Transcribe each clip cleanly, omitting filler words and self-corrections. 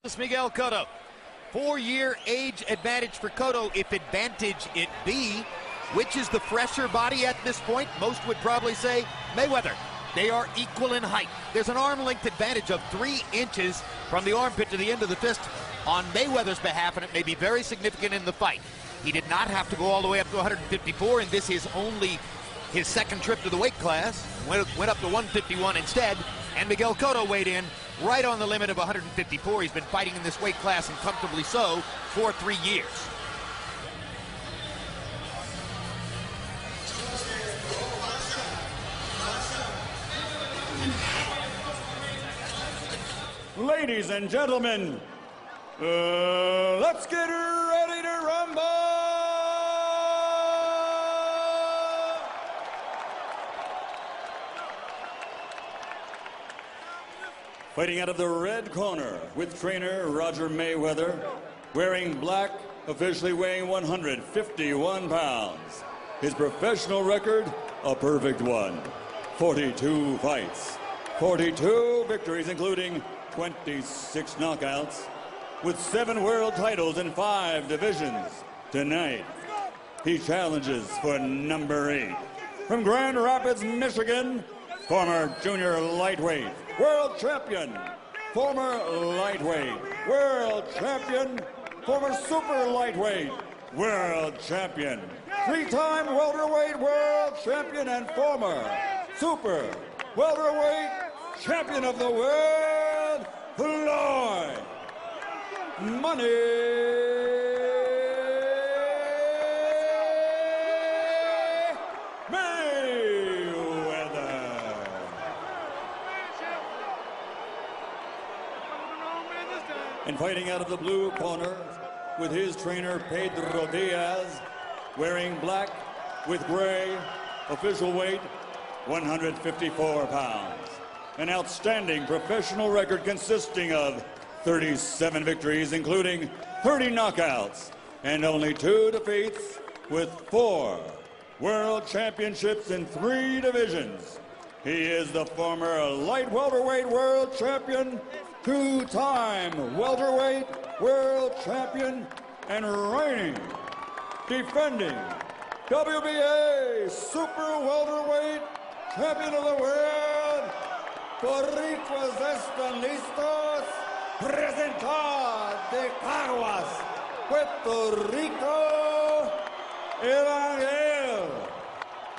This Miguel Cotto. 4-year age advantage for Cotto, if advantage it be. Which is the fresher body at this point? Most would probably say Mayweather. They are equal in height. There's an arm length advantage of 3 inches from the armpit to the end of the fist on Mayweather's behalf, and it may be very significant in the fight. He did not have to go all the way up to 154, and this is only his second trip to the weight class. Went up to 151 instead, and Miguel Cotto weighed in right on the limit of 154. He's been fighting in this weight class, and comfortably so, for 3 years. Ladies and gentlemen, let's get ready to rumble! Fighting out of the red corner with trainer Roger Mayweather, wearing black, officially weighing 151 pounds. His professional record, a perfect one. 42 fights, 42 victories, including 26 knockouts, with 7 world titles in 5 divisions. Tonight, he challenges for number 8. From Grand Rapids, Michigan, former junior lightweight world champion, former lightweight world champion, former super lightweight world champion, 3-time welterweight world champion, and former super welterweight champion of the world, Floyd Money Mayweather. And fighting out of the blue corner with his trainer Pedro Diaz, wearing black with gray, official weight 154 pounds. An outstanding professional record consisting of 37 victories, including 30 knockouts, and only 2 defeats, with 4 world championships in 3 divisions. He is the former light welterweight world champion, 2-time welterweight world champion, and reigning, defending WBA super welterweight champion of the world. Boricuas están listos. Presentar de Caguas, Puerto Rico,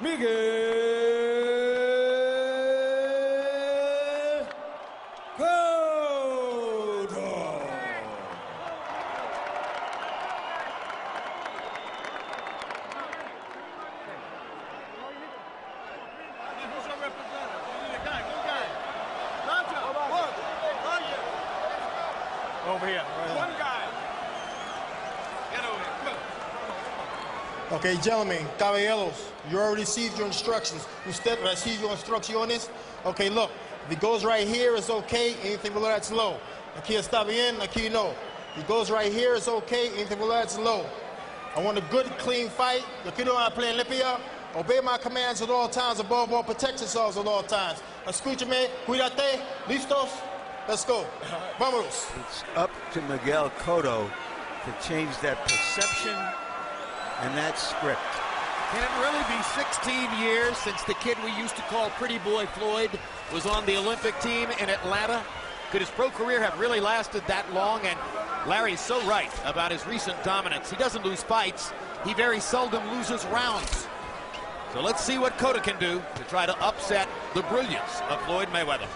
Miguel Cotto. Over here. Right. One guy. Get over here. Come on. Okay, gentlemen, caballeros, you already received your instructions. Usted recibió your instrucciones. Okay, look, if it goes right here, it's okay. Anything below that's low. Aquí está bien, aquí no. If it goes right here, it's okay. Anything below that's low. I want a good, clean fight. Yo quiero una pelea limpia. Obey my commands at all times. Above all, protect yourselves at all times. Escúchame, cuídate, listos. Let's go. Vamos. It's up to Miguel Cotto to change that perception and that script. Can it really be 16 years since the kid we used to call Pretty Boy Floyd was on the Olympic team in Atlanta? Could his pro career have really lasted that long? And Larry's so right about his recent dominance. He doesn't lose fights. He very seldom loses rounds. So let's see what Cotto can do to try to upset the brilliance of Floyd Mayweather.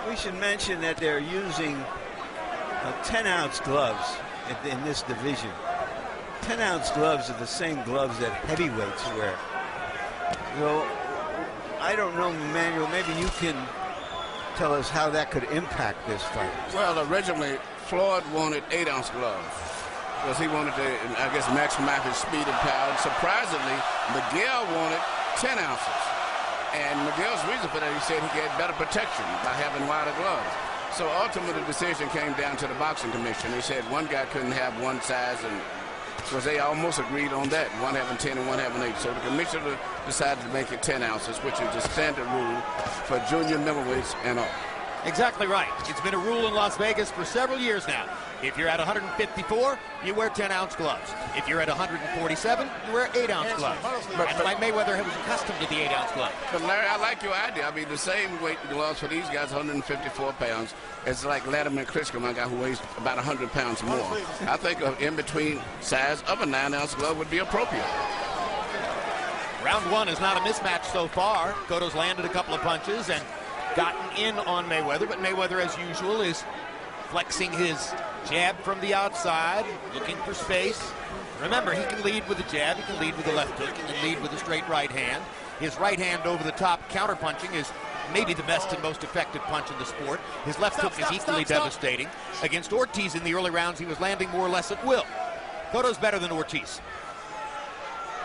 We should mention that they're using 10-ounce gloves in this division. 10-ounce gloves are the same gloves that heavyweights wear. So, I don't know, Manuel, maybe you can tell us how that could impact this fight. Well, originally, Floyd wanted 8-ounce gloves because he wanted to, I guess, maximize his speed and power. And surprisingly, Miguel wanted 10 ounces. And Miguel's reason for that, he said he get better protection by having wider gloves. So ultimately, the decision came down to the boxing commission. They said one guy couldn't have one size, and because they almost agreed on that, one having 10 and one having 8. So the commissioner decided to make it 10 ounces, which is the standard rule for junior middleweights and all. Exactly right. It's been a rule in Las Vegas for several years now. If you're at 154, you wear 10-ounce gloves. If you're at 147, you wear 8-ounce gloves. That's why Mayweather was accustomed to the 8-ounce glove. But Larry, I like your idea. I mean, the same weight gloves for these guys, 154 pounds. It's like Letterman Klitschko, my guy who weighs about 100 pounds more. I think an in-between size of a 9-ounce glove would be appropriate. Round one is not a mismatch so far. Cotto's landed a couple of punches and gotten in on Mayweather, but Mayweather, as usual, is flexing his jab from the outside, looking for space. Remember, he can lead with a jab, he can lead with a left hook, he can lead with a straight right hand. His right hand over the top counter-punching is maybe the best and most effective punch in the sport. His left hook is equally devastating. Against Ortiz in the early rounds, he was landing more or less at will. Cotto's better than Ortiz.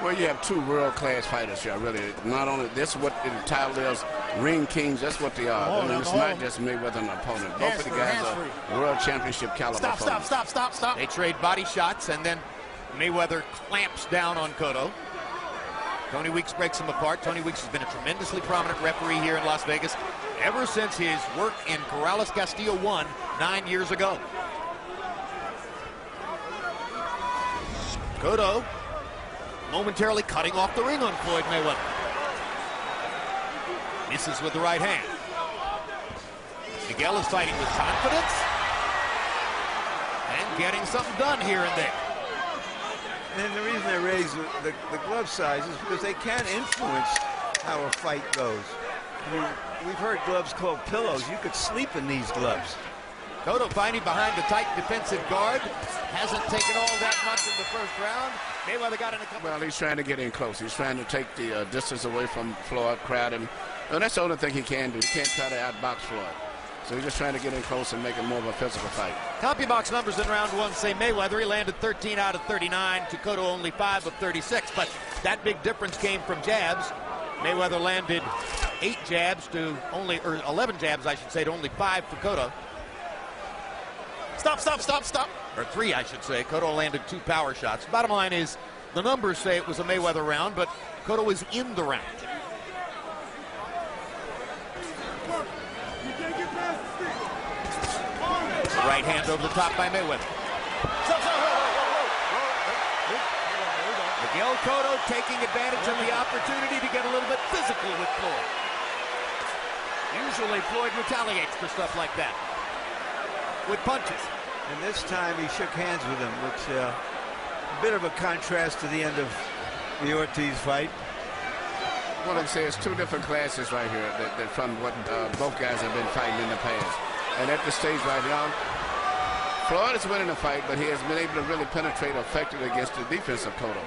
Well, you have two world-class fighters here, really. Not only this, what the title is, ring kings. That's what they are. I mean, it's not just Mayweather and an opponent. Both of the guys are world championship caliber. Stop. They trade body shots, and then Mayweather clamps down on Cotto. Tony Weeks breaks him apart. Tony Weeks has been a tremendously prominent referee here in Las Vegas ever since his work in Corrales Castillo 1 9 years ago. Cotto momentarily cutting off the ring on Floyd Mayweather. Misses with the right hand. Miguel is fighting with confidence and getting something done here and there. And the reason they raise the glove size is because they can influence how a fight goes. I mean, we've heard gloves called pillows. You could sleep in these gloves. Cotto fighting behind the tight defensive guard. Hasn't taken all that much in the first round. Mayweather got in a couple. Well, he's trying to get in close. He's trying to take the distance away from Floyd, crowd him. And that's the only thing he can do. He can't try to outbox Floyd. So he's just trying to get in close and make it more of a physical fight. CompuBox numbers in round one say Mayweather, he landed 13 out of 39. To Cotto, only 5 of 36. But that big difference came from jabs. Mayweather landed 8 jabs to only, or 11 jabs, I should say, to only 5 for Cotto. Stop. Or 3, I should say. Cotto landed 2 power shots. Bottom line is, the numbers say it was a Mayweather round, but Cotto was in the round. Right hand over the top by Mayweather. Miguel Cotto taking advantage of the opportunity to get a little bit physical with Floyd. Usually Floyd retaliates for stuff like that with punches. And this time he shook hands with him, which a bit of a contrast to the end of the Ortiz fight. Well, like I say, it's 2 different classes right here that from what both guys have been fighting in the past. And at this stage right now, Floyd is winning the fight, but he has been able to really penetrate effectively against the defense of Cotto.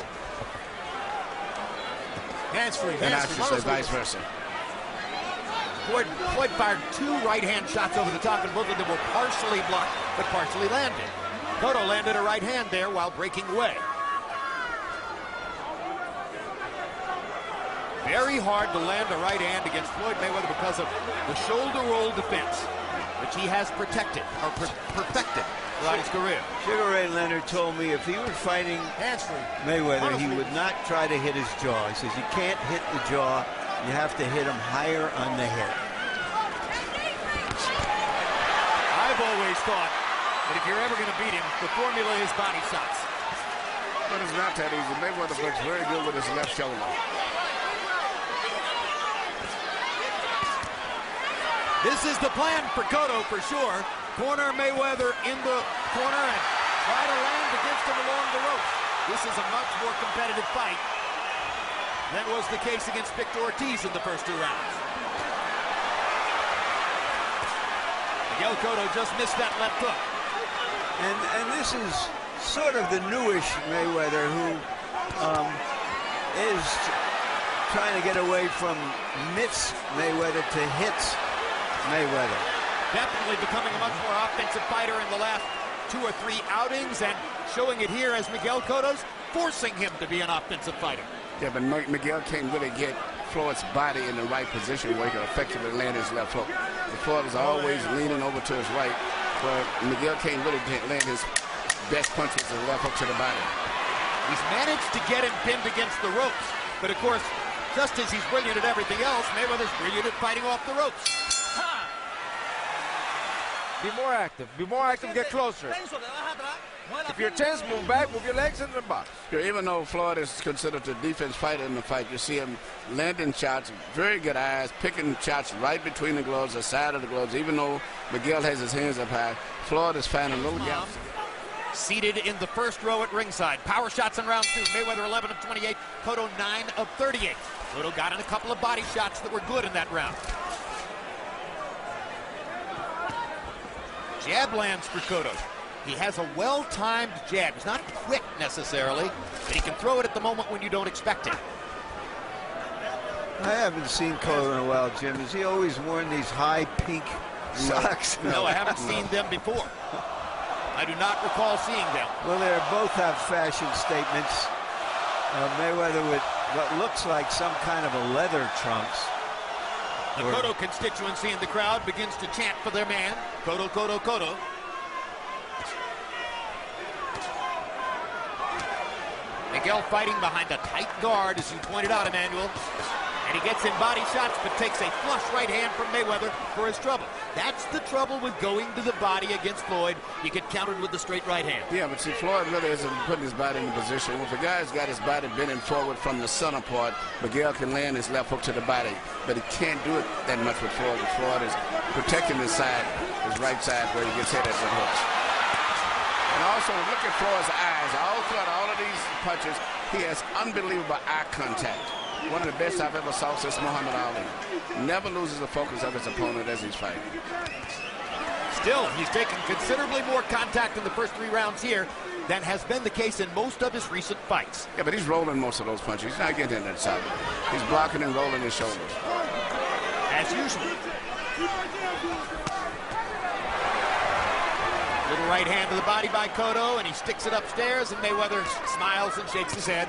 Hands free. And I should say vice versa. Floyd fired 2 right-hand shots over the top, and both of them were partially blocked, but partially landed. Cotto landed a right hand there while breaking away. Very hard to land a right hand against Floyd Mayweather because of the shoulder roll defense, which he has protected, or perfected throughout his career. Sugar Ray Leonard told me if he were fighting Mayweather, he would not try to hit his jaw. He says you can't hit the jaw. You have to hit him higher on the head. I've always thought that if you're ever going to beat him, the formula is body shots. But it's not that easy. Mayweather works very good with his left shoulder. This is the plan for Cotto for sure. Corner Mayweather in the corner and try to land against him along the ropes. This is a much more competitive fight than was the case against Victor Ortiz in the first 2 rounds. Miguel Cotto just missed that left hook. And this is sort of the newish Mayweather who is trying to get away from mitts Mayweather to hits Mayweather. Definitely becoming a much more offensive fighter in the last 2 or 3 outings, and showing it here as Miguel Cotto's forcing him to be an offensive fighter. Yeah, but Miguel can't really get Floyd's body in the right position where he can effectively land his left hook. Floyd is always leaning over to his right, where Miguel can't really land his best punch with his left hook to the body. He's managed to get him pinned against the ropes, but of course, just as he's brilliant at everything else, Mayweather's brilliant at fighting off the ropes. Be more active. Be more active. Get closer. If you're tense, move back. Move your legs into the box. Even though Floyd is considered a defense fighter in the fight, you see him landing shots, very good eyes, picking shots right between the gloves, the side of the gloves. Even though Miguel has his hands up high, Floyd is finding little gaps. Seated in the first row at ringside. Power shots in round 2. Mayweather 11 of 28. Cotto 9 of 38. Cotto got in a couple of body shots that were good in that round. Jab lands for Cotto. He has a well-timed jab. He's not quick necessarily, but he can throw it at the moment when you don't expect it. I haven't seen Cotto in a while, Jim. Has he always worn these high pink socks? No, I haven't seen them before. I do not recall seeing them. Well, they both have fashion statements. Mayweather with what looks like some kind of a leather trunks. The Cotto constituency in the crowd begins to chant for their man. Cotto, Cotto, Cotto. Miguel fighting behind a tight guard, as you pointed out, Emmanuel. And he gets in body shots, but takes a flush right hand from Mayweather for his trouble. That's the trouble with going to the body against Floyd. You get countered with the straight right hand. Yeah, but see, Floyd really isn't putting his body in the position. If a guy's got his body bending forward from the center part, Miguel can land his left hook to the body, but he can't do it that much with Floyd. Floyd is protecting his side, his right side, where he gets hit at the hooks. And also, look at Floyd's eyes. All throughout all of these punches, he has unbelievable eye contact. One of the best I've ever saw since Muhammad Ali. Never loses the focus of his opponent as he's fighting. Still, he's taken considerably more contact in the first 3 rounds here than has been the case in most of his recent fights. Yeah, but he's rolling most of those punches. He's not getting in that side. He's blocking and rolling his shoulders. As usual. Little right hand to the body by Cotto, and he sticks it upstairs, and Mayweather smiles and shakes his head.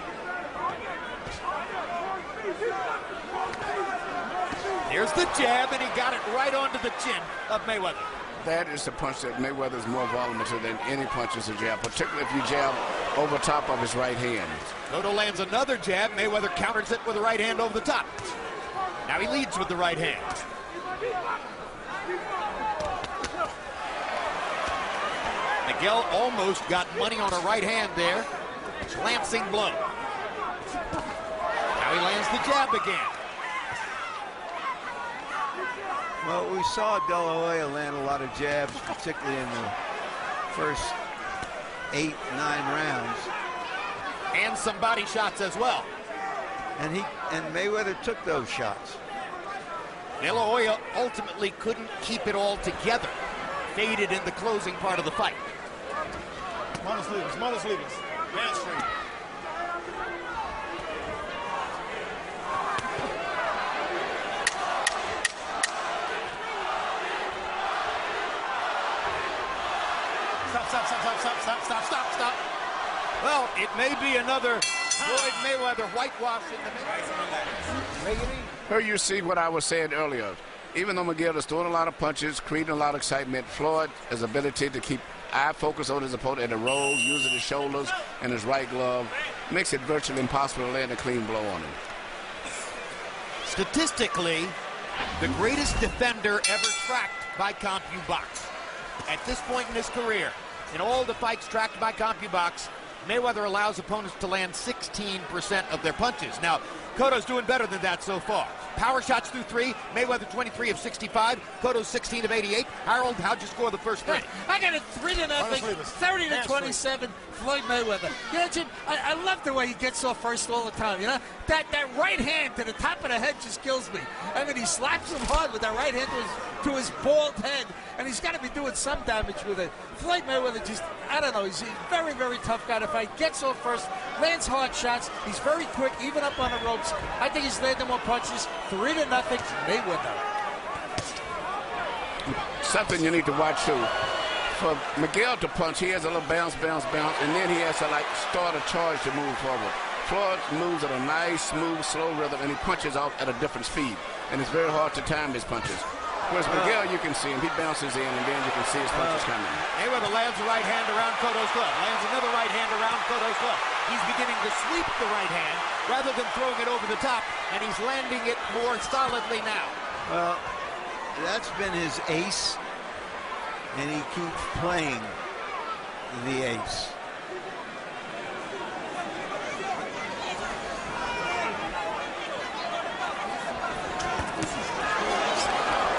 Here's the jab, and he got it right onto the chin of Mayweather. That is the punch that Mayweather is more vulnerable than any punch is a jab, particularly if you jab over top of his right hand. Cotto lands another jab. Mayweather counters it with a right hand over the top. Now he leads with the right hand. Miguel almost got money on a right hand there. Lancing blow. Now he lands the jab again. Well, we saw De La Hoya land a lot of jabs, particularly in the first 8-9 rounds. And some body shots as well. And Mayweather took those shots. De La Hoya ultimately couldn't keep it all together. Faded in the closing part of the fight. Manos libres, manos libres. Hands free. Stop. Well, it may be another Floyd Mayweather whitewash in the middle. Here you see what I was saying earlier. Even though Miguel is throwing a lot of punches, creating a lot of excitement, Floyd has the ability to keep eye focus on his opponent at the rolls, using his shoulders and his right glove, makes it virtually impossible to land a clean blow on him. Statistically, the greatest defender ever tracked by CompuBox. At this point in his career, in all the fights tracked by CompuBox, Mayweather allows opponents to land 16% of their punches. Now, Cotto's doing better than that so far. Power shots through 3. Mayweather 23 of 65. Cotto 16 of 88. Harold, how'd you score the first 3? I got it 3-0, 30-27. Floyd Mayweather. You know, Jim, I love the way he gets off first all the time. You know, that right hand to the top of the head just kills me. I mean, he slaps him hard with that right hand to his bald head, and he's got to be doing some damage with it. Floyd Mayweather just, I don't know, he's a very, very tough guy to fight. Gets off first, lands hard shots. He's very quick, even up on the ropes. I think he's landing more punches. 3-0, Mayweather. Something you need to watch too. For Miguel to punch, he has a little bounce, and then he has to like start a charge to move forward. Floyd moves at a nice, smooth, slow rhythm, and he punches out at a different speed. And it's very hard to time his punches. Whereas Miguel, you can see him, he bounces in, and then you can see his punches coming. Mayweather lands a right hand around Cotto's glove, lands another right hand around Cotto's glove. He's beginning to sweep the right hand rather than throwing it over the top, and he's landing it more solidly now. Well, that's been his ace. and he keeps playing the ace.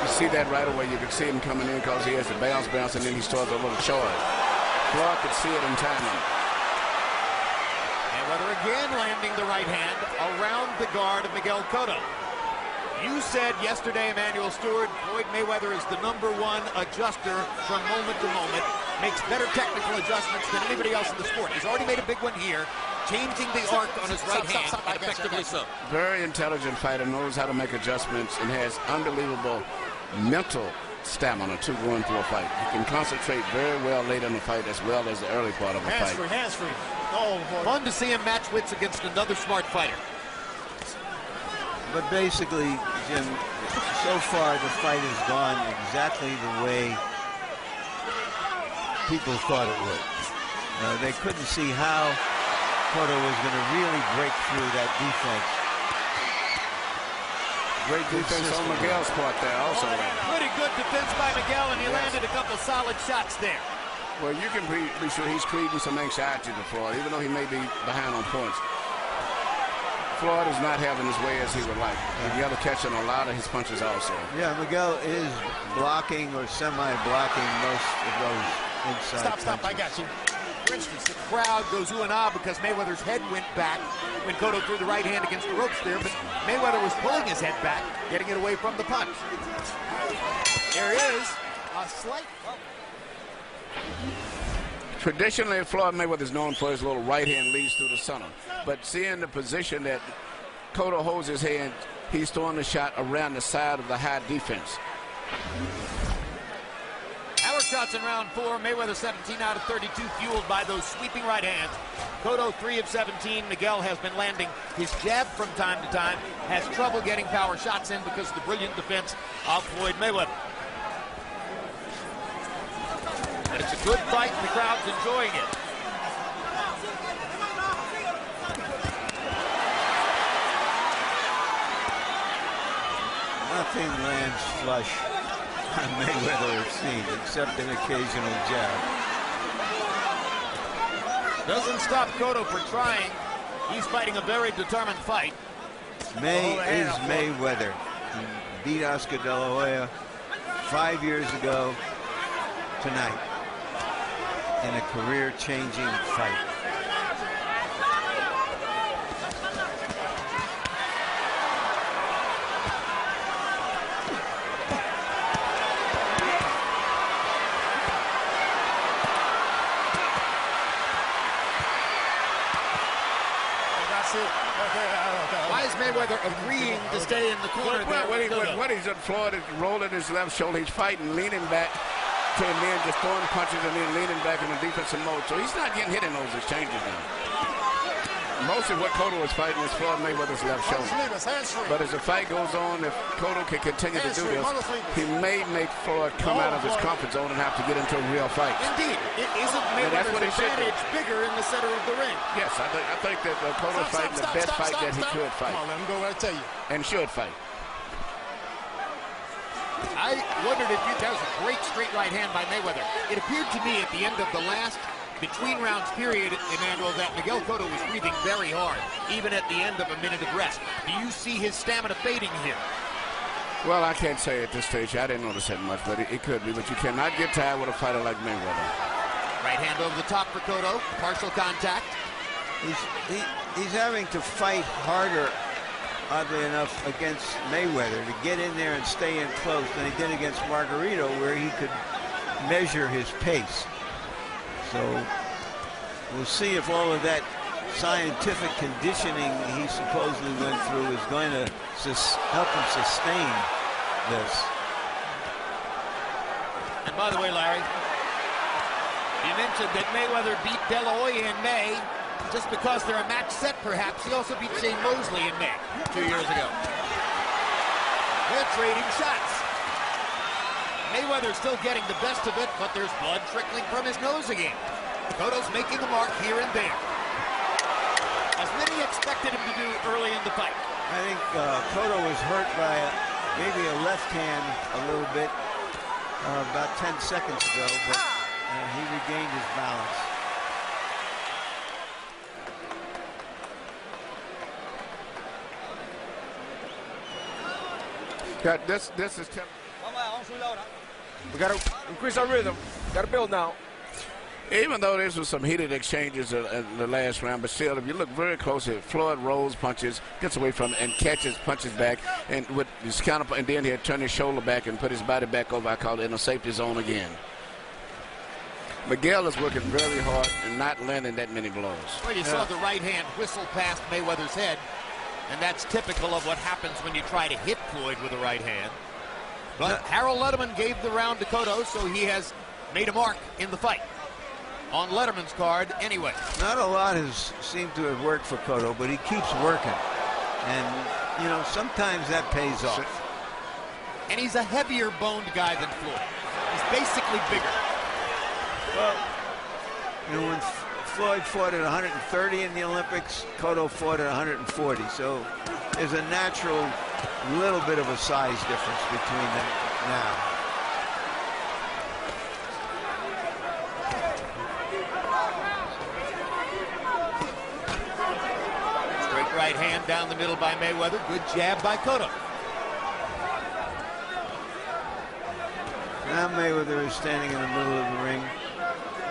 You see that right away. You can see him coming in because he has the bounce, and then he starts a little charge. Floyd could see it in timing. Mayweather again landing the right hand around the guard of Miguel Cotto. You said yesterday, Emmanuel Stewart, Floyd Mayweather is the #1 adjuster from moment to moment, makes better technical adjustments than anybody else in the sport. He's already made a big one here, changing the arc on his right hand, and effectively so. Very intelligent fighter, knows how to make adjustments, and has unbelievable mental stamina to going through a fight. He can concentrate very well late in the fight as well as the early part of a fight. Hands free. Oh, boy. Fun to see him match wits against another smart fighter. But basically, Jim, so far the fight has gone exactly the way people thought it would. They couldn't see how Cotto was going to really break through that defense. Great defense on Miguel's part there also. Pretty good defense by Miguel, and he landed a couple solid shots there. Well, you can be sure he's creating some anxiety to Floyd, even though he may be behind on points. Floyd is not having his way as he would like. Miguel catching a lot of his punches also. Yeah, Miguel is blocking or semi-blocking most of those inside Stop, punches. I got you. For instance, the crowd goes ooh and ah because Mayweather's head went back when Cotto threw the right hand against the ropes there, but Mayweather was pulling his head back, getting it away from the punch. There he is. A slight... Traditionally, Floyd Mayweather is known for his little right hand leads through the center. But seeing the position that Cotto holds his hand, he's throwing the shot around the side of the high defense. Power shots in round 4. Mayweather 17 out of 32, fueled by those sweeping right hands. Cotto 3 of 17. Miguel has been landing his jab from time to time, has trouble getting power shots in because of the brilliant defense of Floyd Mayweather. But it's a good fight, and the crowd's enjoying it. Nothing lands flush on Mayweather, it seems, except an occasional jab. Doesn't stop Cotto for trying. He's fighting a very determined fight. May is Mayweather. He beat Oscar De La Hoya 5 years ago tonight in a career-changing fight. Why is Mayweather agreeing to stay in the corner? What he's done, Floyd is rolling his left shoulder. He's fighting, leaning back to him, then just throwing punches and then leaning back in the defensive mode. So he's not getting hit in those exchanges now. Most of what Cotto is fighting is Floyd Mayweather's left shoulder. But as the fight goes on, if Cotto can continue to do this, he may make Floyd come out of his comfort zone and have to get into a real fight. Indeed. It isn't Mayweather's advantage bigger in the center of the ring. Yes, I think that Cotto's fighting the best fight that he could fight. Come on, let him go right to you. And should fight. I wondered if that was a great straight right hand by Mayweather. It appeared to me at the end of the last between rounds period, Emmanuel, that Miguel Cotto was breathing very hard, even at the end of a minute of rest. Do you see his stamina fading here? Well, I can't say at this stage. I didn't notice that much, but it could be. But you cannot get tired with a fighter like Mayweather. Right hand over the top for Cotto. Partial contact. He's having to fight harder, oddly enough, against Mayweather to get in there and stay in close than he did against Margarito, where he could measure his pace. So we'll see if all of that scientific conditioning he supposedly went through is going to help him sustain this. And by the way, Larry, you mentioned that Mayweather beat De La Hoya in May. Just because they're a match set, perhaps. He also beat Shane Mosley in May 2 years ago. They're trading shots. Mayweather's still getting the best of it, but there's blood trickling from his nose again. Cotto's making a mark here and there, as many expected him to do early in the fight. I think Cotto was hurt by maybe a left hand a little bit, about 10 seconds ago, but he regained his balance. This is we got to increase our rhythm. Got to build now. even though there was some heated exchanges in the last round, but still, if you look very closely, Floyd rolls punches, gets away from it, and catches punches back, and with his counter, and then he'll turn his shoulder back and put his body back over. I call it in a safety zone again. Miguel is working very hard and not landing that many blows. Well, you saw the right hand whistle past Mayweather's head, and that's typical of what happens when you try to hit Floyd with the right hand. But Harold Letterman gave the round to Cotto, so he has made a mark in the fight. On Letterman's card, anyway. Not a lot has seemed to have worked for Cotto, but he keeps working. And, you know, sometimes that pays off. And he's a heavier boned guy than Floyd. He's basically bigger. Well, you know, when Floyd fought at 130 in the Olympics, Cotto fought at 140. So there's a natural little bit of a size difference between them now. Straight right hand down the middle by Mayweather. Good jab by Cotto. Now Mayweather is standing in the middle of the ring.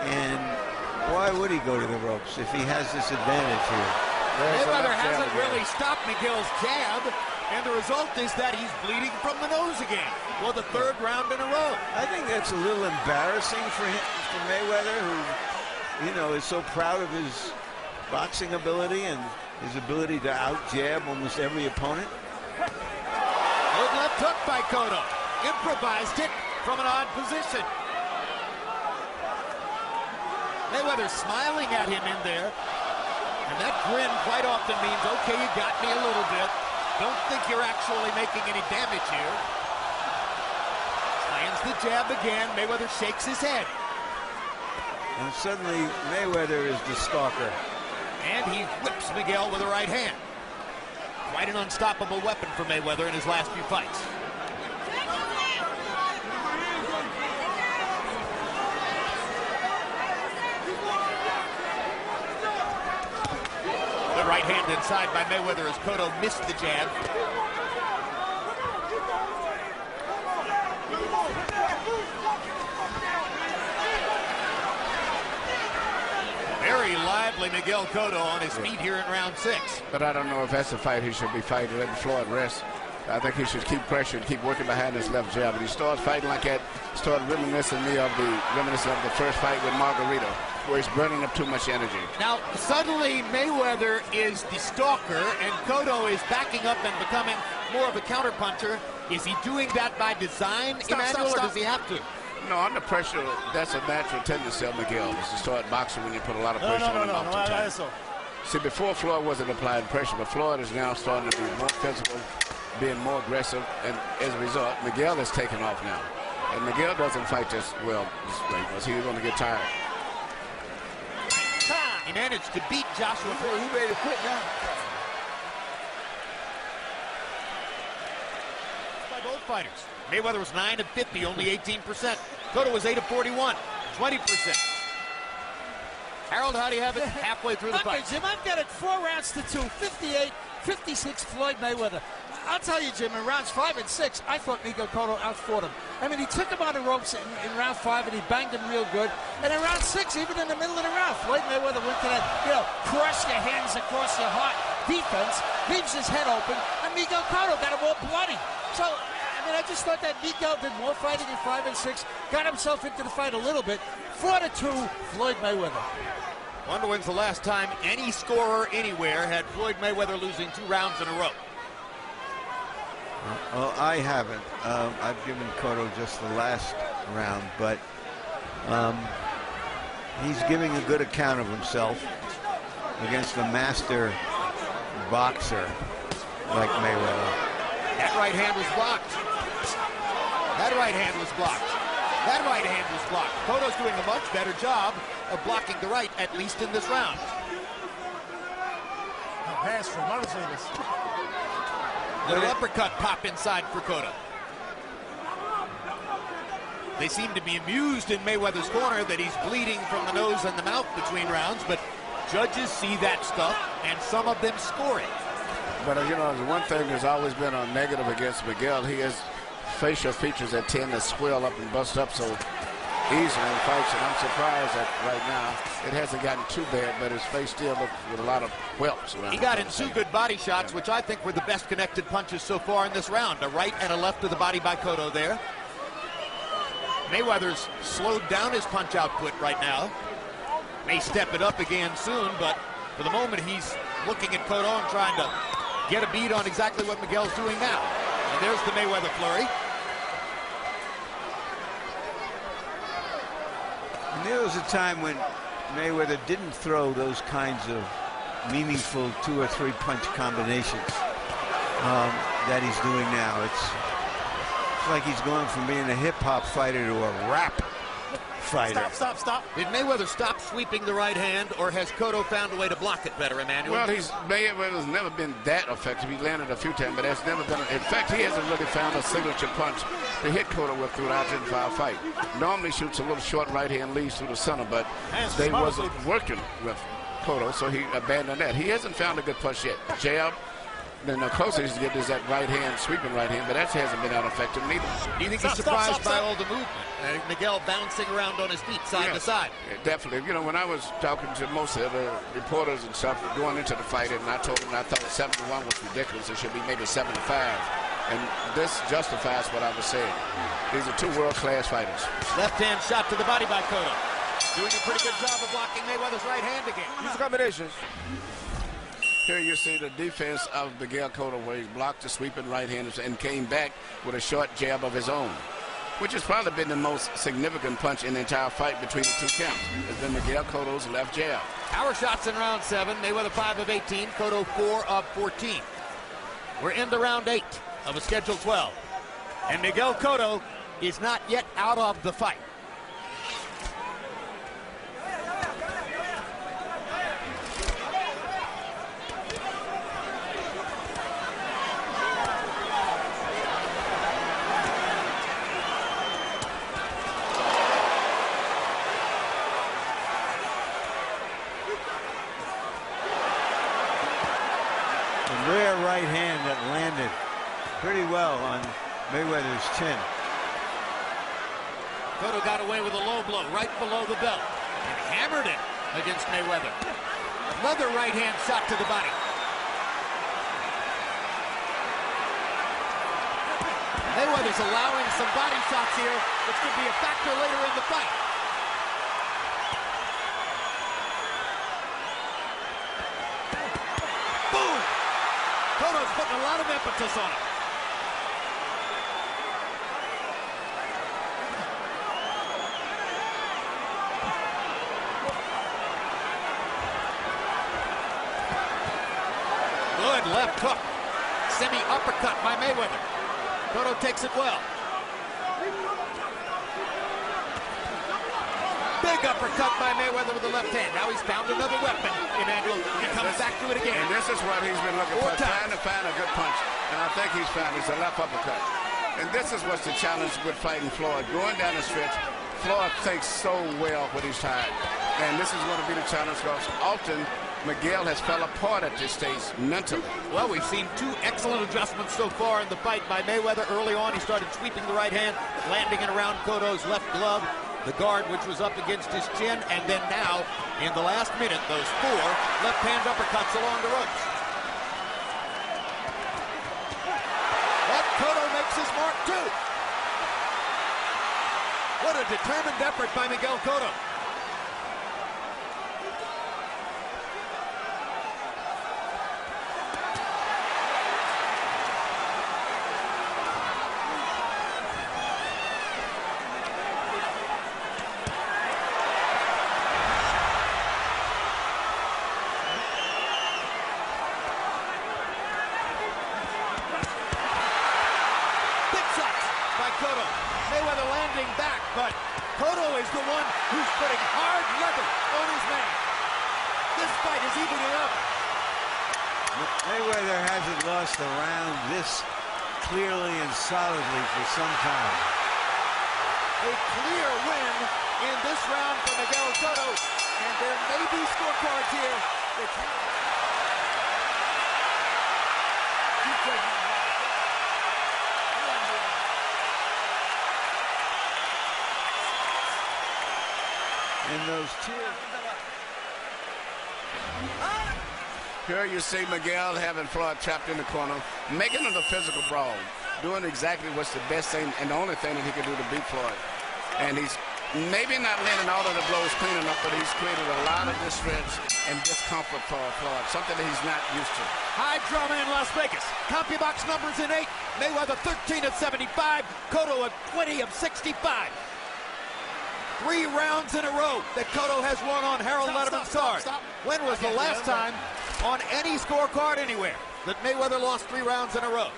And why would he go to the ropes if he has this advantage here? Mayweather hasn't really stopped Miguel's jab, and the result is that he's bleeding from the nose again for the third round in a row. I think that's a little embarrassing for him, for Mayweather, who, you know, is so proud of his boxing ability and his ability to out-jab almost every opponent. Good left hook by Cotto. Improvised it from an odd position. Mayweather smiling at him in there. And that grin quite often means, okay, you got me a little bit. Don't think you're actually making any damage here. Lands the jab again. Mayweather shakes his head. And suddenly Mayweather is the stalker. And he whips Miguel with a right hand. Quite an unstoppable weapon for Mayweather in his last few fights. Right hand inside by Mayweather as Cotto missed the jab. Very lively Miguel Cotto on his feet here in round 6. But I don't know if that's the fight he should be fighting, letting Floyd rest. I think he should keep pressuring, keep working behind his left jab. And he starts fighting like that, started reminiscing of the first fight with Margarito, where he's burning up too much energy. Now, suddenly Mayweather is the stalker, and Cotto is backing up and becoming more of a counterpuncher. Is he doing that by design, Emmanuel, or does he have to? No, under pressure, that's a natural tendency of Miguel, is to start boxing when you put a lot of pressure on him off the time. See, before Floyd wasn't applying pressure, but Floyd is now starting to be more physical, being more aggressive, and as a result, Miguel is taking off now. And Miguel doesn't fight just well this way, because he's going to get tired. He managed to beat Joshua. He ready to quit now. By both fighters. Mayweather was 9 of 50, only 18%. Cotto was 8 of 41, 20%. Harold, how do you have it halfway through the fight? Jim, I've got it 4 rounds to 2, 58-56 Floyd Mayweather. I'll tell you, Jim, in rounds 5 and 6, I thought Miguel Cotto outfought him. I mean, he took him on the ropes in round 5, and he banged him real good. And in round 6, even in the middle of the round, Floyd Mayweather went to that, you know, cross your hands across your heart defense, leaves his head open, and Miguel Cotto got him all bloody. So, I mean, I just thought that Miguel did more fighting in 5 and 6, got himself into the fight a little bit. 4-2, Floyd Mayweather. Wonder when's the last time any scorer anywhere had Floyd Mayweather losing 2 rounds in a row. Well, I haven't. I've given Cotto just the last round, but he's giving a good account of himself against a master boxer like Mayweather. That right hand was blocked. That right hand was blocked. That right hand was blocked. Cotto's doing a much better job of blocking the right, at least in this round. Pass from Martinez. Little uppercut pop inside for Cotto. They seem to be amused in Mayweather's corner that he's bleeding from the nose and the mouth between rounds, but judges see that stuff, and some of them score it. But, you know, the one thing that's always been a negative against Miguel, he has facial features that tend to swell up and bust up so easily in fights, and I'm surprised that right now it hasn't gotten too bad, but his face still looks with a lot of whelps around. He got in 2 good body shots, which I think were the best connected punches so far in this round. A right and a left to the body by Cotto there. Mayweather's slowed down his punch output right now. May step it up again soon, but for the moment he's looking at Cotto and trying to get a beat on exactly what Miguel's doing now. And there's the Mayweather flurry. And there was a time when Mayweather didn't throw those kinds of meaningful 2 or 3 punch combinations that he's doing now. It's like he's going from being a hip-hop fighter to a rap fighter. Stop. Did Mayweather stop sweeping the right hand, or has Cotto found a way to block it better, Emmanuel? Well, Mayweather's never been that effective. He landed a few times, but that's never been. In fact, he hasn't really found a signature punch to hit Cotto with throughout the entire fight. Normally shoots a little short right hand, leads through the center, but they wasn't working with Cotto, so he abandoned that. He hasn't found a good punch yet. Jab. Then the closest he gets is that right hand, sweeping right hand, but that hasn't been that effective neither. Do you think he's surprised by all the movement? Miguel bouncing around on his feet side to side. Yeah, definitely. You know, when I was talking to most of the reporters and stuff going into the fight, and I told them I thought 71 was ridiculous. It should be maybe 75. And this justifies what I was saying. These are 2 world-class fighters. Left hand shot to the body by Cotto. Doing a pretty good job of blocking Mayweather's right hand again. Use the combinations. Here you see the defense of Miguel Cotto, where he blocked the sweeping right hand and came back with a short jab of his own, which has probably been the most significant punch in the entire fight between the 2 camps. It's been Miguel Cotto's left jab. Power shots in round 7. Mayweather 5 of 18. Cotto 4 of 14. We're into round 8 of a scheduled 12. And Miguel Cotto is not yet out of the fight. Rare right hand that landed pretty well on Mayweather's chin. Cotto got away with a low blow right below the belt and hammered it against Mayweather. Another right hand shot to the body. Mayweather's allowing some body shots here, which could be a factor later in the fight. Boom! Cotto's putting a lot of impetus on it. Good left hook. Semi-uppercut by Mayweather. Cotto takes it well. Big uppercut by Mayweather with the left hand. Now he's found another weapon, Emmanuel. He comes back to it again. And this is what he's been looking for, trying to find a good punch. And I think he's found it's a left uppercut. And this is what's the challenge with fighting Floyd. Going down the stretch, Floyd thinks so well what he's tired. And this is going to be the challenge because often Miguel has fell apart at this stage mentally. Well, we've seen 2 excellent adjustments so far in the fight by Mayweather. Early on, he started sweeping the right hand, landing it around Cotto's left glove, the guard which was up against his chin, and then now, in the last minute, those 4 left-hand uppercuts along the ropes. But Cotto makes his mark, too. What a determined effort by Miguel Cotto. Mayweather landing back, but Cotto is the one who's putting hard leather on his man. This fight is evening up. Mayweather hasn't lost a round this clearly and solidly for some time. A clear win in this round for Miguel Cotto, and there may be scorecards here. And those tears. Here you see Miguel having Floyd trapped in the corner, making it a physical brawl, doing exactly what's the best thing and the only thing that he can do to beat Floyd. And he's maybe not landing all of the blows clean enough, but he's created a lot of distress and discomfort for Floyd, something that he's not used to. High drama in Las Vegas. CompuBox numbers in 8. Mayweather 13 of 75. Cotto at 20 of 65. 3 rounds in a row that Cotto has won on Harold Letterman's card. When was the last time on any scorecard anywhere that Mayweather lost 3 rounds in a row?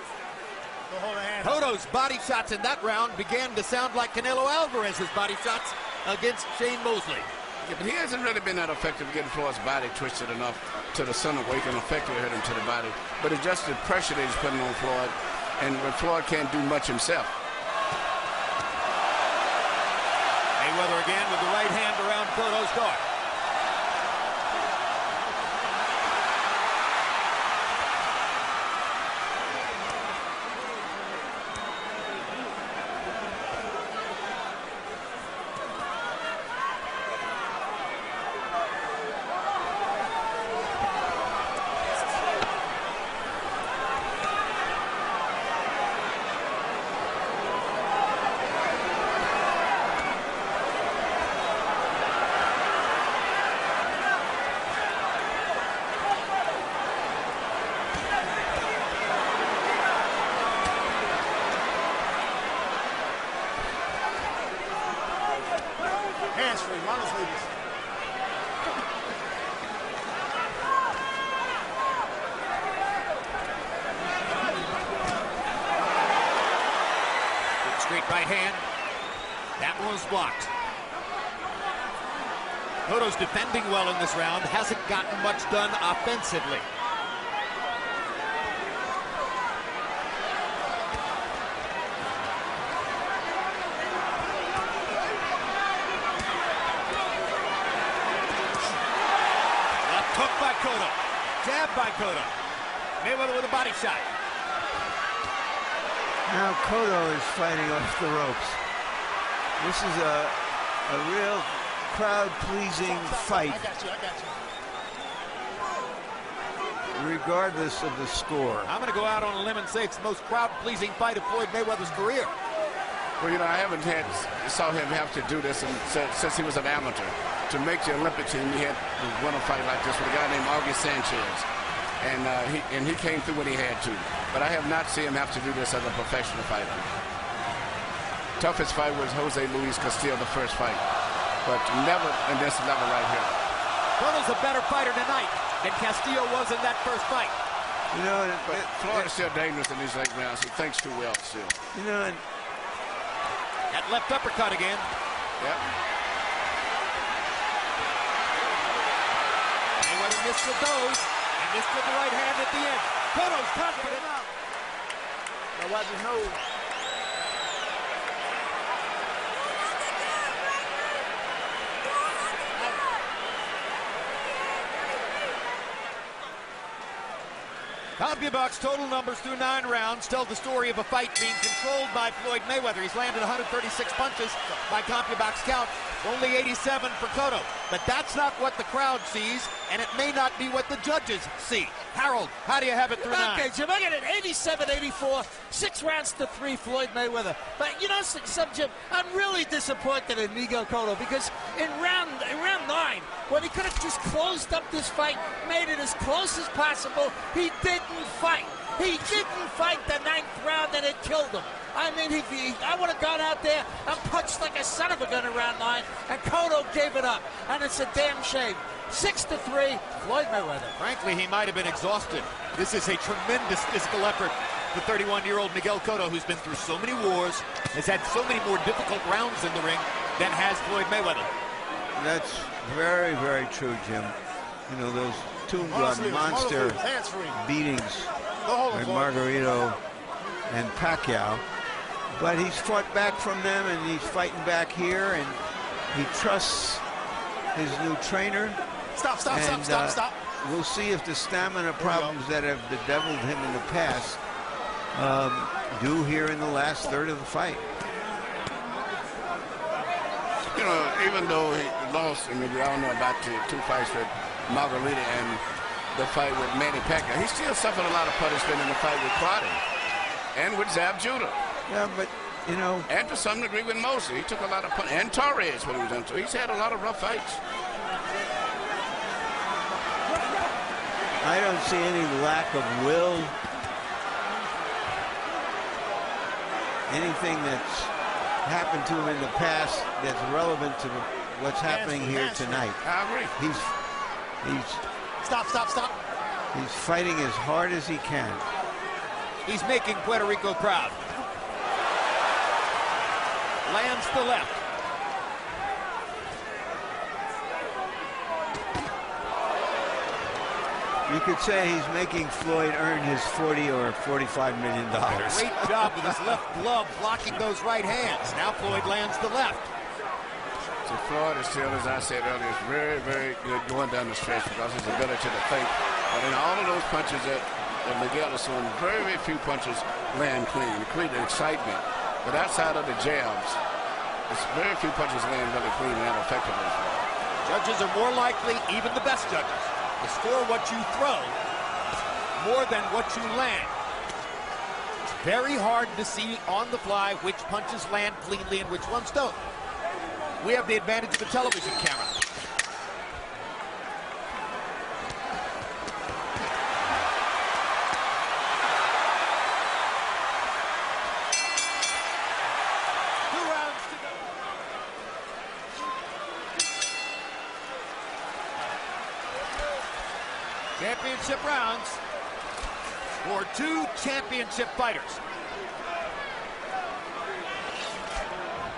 Cotto's body shots in that round began to sound like Canelo Alvarez's body shots against Shane Mosley. Yeah, but he hasn't really been that effective getting Floyd's body twisted enough to the center where he can effectively hit him to the body. But it's just the pressure that he's putting on Floyd, and Floyd can't do much himself. Mayweather again with the right hand around Cotto's guard. Straight right hand. That one was blocked. Cotto's defending well in this round. Hasn't gotten much done offensively. Left hook by Cotto. Jab by Cotto. Mayweather with a body shot. Now Cotto is fighting off the ropes. This is a real crowd-pleasing fight. I got you. Regardless of the score. I'm going to go out on a limb and say it's the most crowd-pleasing fight of Floyd Mayweather's career. Well, you know, I haven't saw him have to do this since he was an amateur. To make the Olympic team, he had to win a fight like this with a guy named August Sanchez. And he came through when he had to. But I have not seen him have to do this as a professional fighter. Toughest fight was Jose Luis Castillo, the first fight. But never in this level right here. Cotto's a better fighter tonight than Castillo was in that first fight. You know, but Floyd is still dangerous in these late rounds. He thinks too well still. You know, that left uppercut again. Yep. Mayweather missed with those. And missed with the right hand at the end. Cotto's confident. Now watch his nose. CompuBox total numbers through 9 rounds tell the story of a fight being controlled by Floyd Mayweather. He's landed 136 punches by CompuBox count, only 87 for Cotto. But that's not what the crowd sees, and it may not be what the judges see. Harold, how do you have it through 9? Okay, Jim, I got it 87-84, 6 rounds to 3, Floyd Mayweather. But you know, Jim, I'm really disappointed in Miguel Cotto because in round 9, when he could have just closed up this fight, made it as close as possible, he didn't fight. He didn't fight the 9th round, and it killed him. I mean, I would have gone out there and punched like a son of a gun in round 9, and Cotto gave it up, and it's a damn shame. 6-3, Floyd Mayweather. Frankly, he might have been exhausted. This is a tremendous physical effort for 31-year-old Miguel Cotto, who's been through so many wars, has had so many more difficult rounds in the ring than has Floyd Mayweather. That's very, very true, Jim. You know, those two-blood monster beatings by Margarito and Pacquiao. But he's fought back from them, and he's fighting back here, and he trusts his new trainer. Stop. We'll see if the stamina problems that have bedeviled him in the past do here in the last third of the fight. You know, even though he lost, I mean, we all know about the 2 fights with Margarita and the fight with Manny Pacquiao, he still suffered a lot of punishment in the fight with Crotty and with Zab Judah. Yeah, but, you know. And to some degree with Mosley. He took a lot of punishment. And Torres, when he was into. He's had a lot of rough fights. I don't see any lack of will. Anything that's happened to him in the past that's relevant to what's happening here tonight. I agree. He's Stop. He's fighting as hard as he can. He's making Puerto Rico proud. Lands the left. You could say he's making Floyd earn his $40 or $45 million. Great job with his left glove blocking those right hands. Now Floyd lands the left. So Floyd is still, as I said earlier, is very, very good going down the stretch because his ability to think. But in all of those punches that Miguel is throwing, very, very few punches land clean, create excitement. But outside of the jabs, it's very few punches land really clean and effectively. Judges are more likely, even the best judges, to score what you throw more than what you land. It's very hard to see on the fly which punches land cleanly and which ones don't. We have the advantage of the television camera. Championship rounds for 2 championship fighters.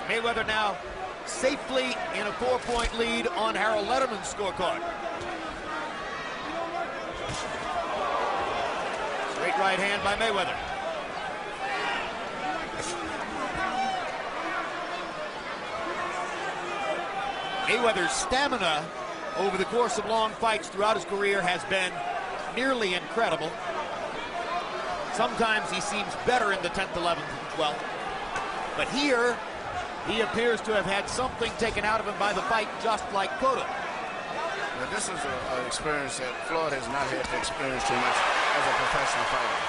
Mayweather now safely in a 4-point lead on Harold Letterman's scorecard. Straight right hand by Mayweather. Mayweather's stamina over the course of long fights throughout his career has been nearly incredible. Sometimes he seems better in the 10th, 11th, and 12th. But here, he appears to have had something taken out of him by the fight, just like Cotto. Now, this is an experience that Floyd has not had to experience too much as a professional fighter,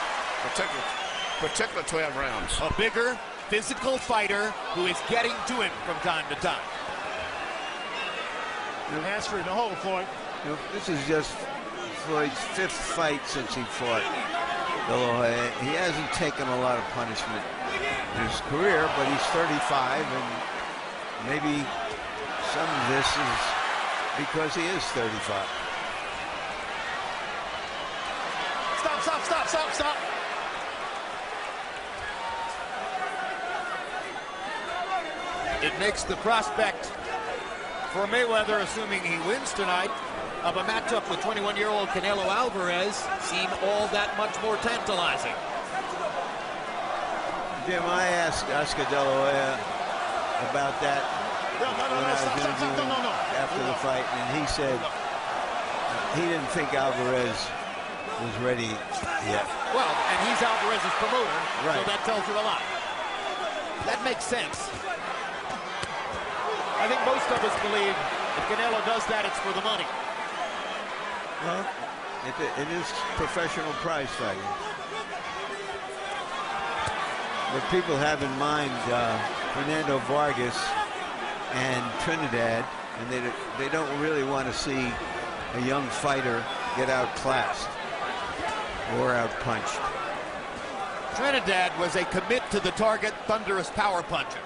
particular 12 rounds. A bigger, physical fighter who is getting to him from time to time. Hands free in the hole, Floyd. You know, this is just Floyd's 5th fight since he fought De La Hoya. He hasn't taken a lot of punishment in his career, but he's 35, and maybe some of this is because he is 35. Stop. It makes the prospect for Mayweather, assuming he wins tonight, of a matchup with 21-year-old Canelo Alvarez seem all that much more tantalizing. Jim, I asked Oscar De La Hoya about that after the fight, and he said he didn't think Alvarez was ready yet. Well, and he's Alvarez's promoter, right. So that tells you a lot. That makes sense. I think most of us believe if Canelo does that, it's for the money. Well, it is professional prize fighting. But people have in mind Fernando Vargas and Trinidad, and they don't really want to see a young fighter get outclassed or outpunched. Trinidad was a commit to the target, thunderous power puncher.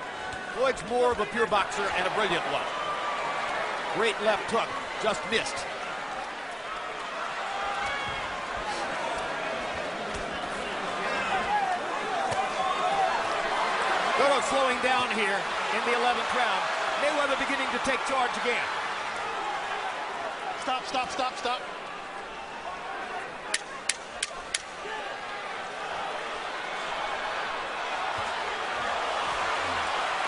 Floyd's more of a pure boxer and a brilliant one. Great left hook, just missed. Cotto slowing down here in the 11th round. Mayweather beginning to take charge again. Stop.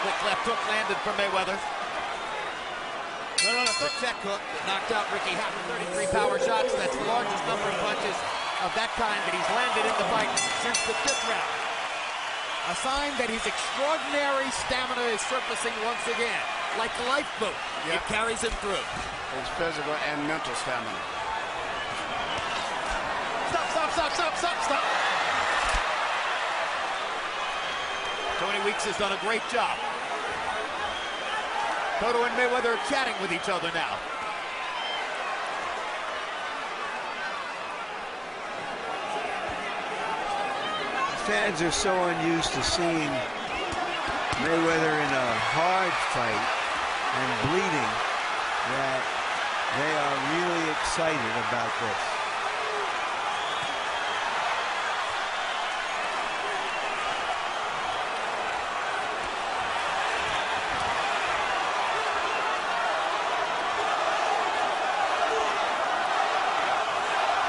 Quick left hook landed from Mayweather. The check hook that knocked out Ricky Hatton. 33 power shots. That's the largest number of punches of that kind that he's landed in the fight since the 5th round. A sign that his extraordinary stamina is surfacing once again. Like a lifeboat, it carries him through. His physical and mental stamina. Stop. Tony Weeks has done a great job. Cotto and Mayweather are chatting with each other now. Fans are so unused to seeing Mayweather in a hard fight and bleeding that they are really excited about this.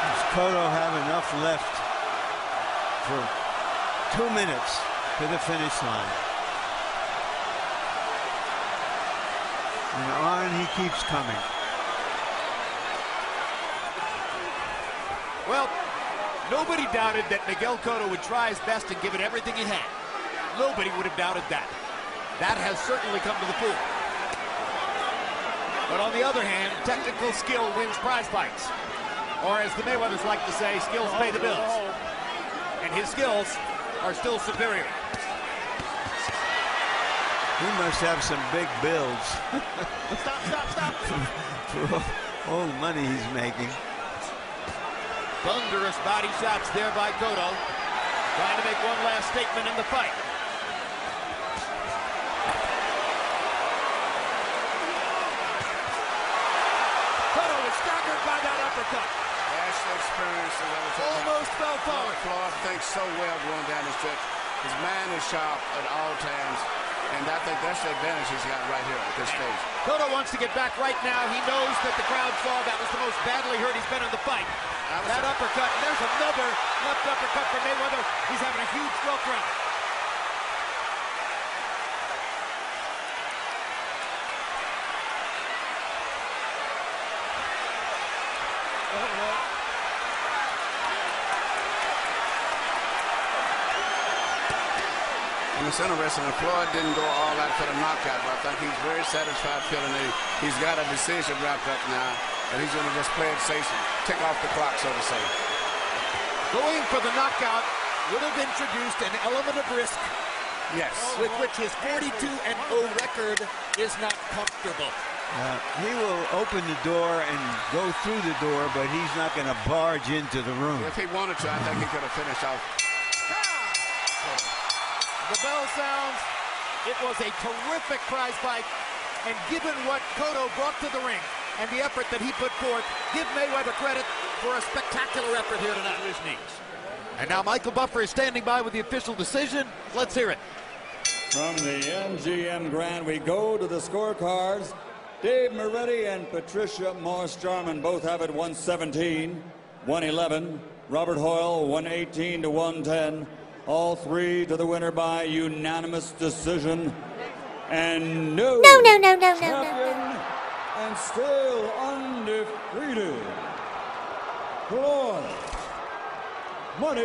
Does Cotto have enough left for 2 minutes to the finish line? And on he keeps coming. Well, nobody doubted that Miguel Cotto would try his best and give it everything he had. Nobody would have doubted that. That has certainly come to the fore. But on the other hand, technical skill wins prize fights. Or as the Mayweathers like to say, skills pay the bills. And his skills are still superior. He must have some big bills. Stop. For all the money he's making. Thunderous body shots there by Cotto. Trying to make one last statement in the fight. Cotto is staggered by that uppercut. That's the experience that I was talking about. Almost fell forward. Floyd thinks so well going down the stretch. His mind is sharp at all times. And I think that's the advantage he's got right here at this stage. Cotto wants to get back right now. He knows that the crowd saw that was the most badly hurt he's been in the fight. That uppercut, and there's another left uppercut for Mayweather. He's having a huge stroke round. And it's interesting that Floyd didn't go all out for the knockout, but I think he's very satisfied feeling that he's got a decision wrapped up now, and he's going to just play it safe, tick off the clock, so to say. Going for the knockout would have introduced an element of risk. Yes. With which his 42-0 record is not comfortable. He will open the door and go through the door, but he's not going to barge into the room. If he wanted to, I think he could have finished off. The bell sounds. It was a terrific prize fight. And given what Cotto brought to the ring and the effort that he put forth, give Mayweather credit for a spectacular effort here tonight. His knees. And now Michael Buffer is standing by with the official decision. Let's hear it. From the MGM Grand, we go to the scorecards. Dave Moretti and Patricia Morris-Jarman both have it 117, 111. Robert Hoyle 118 to 110. All three to the winner by unanimous decision. And no. Champion and still undefeated. Floyd Money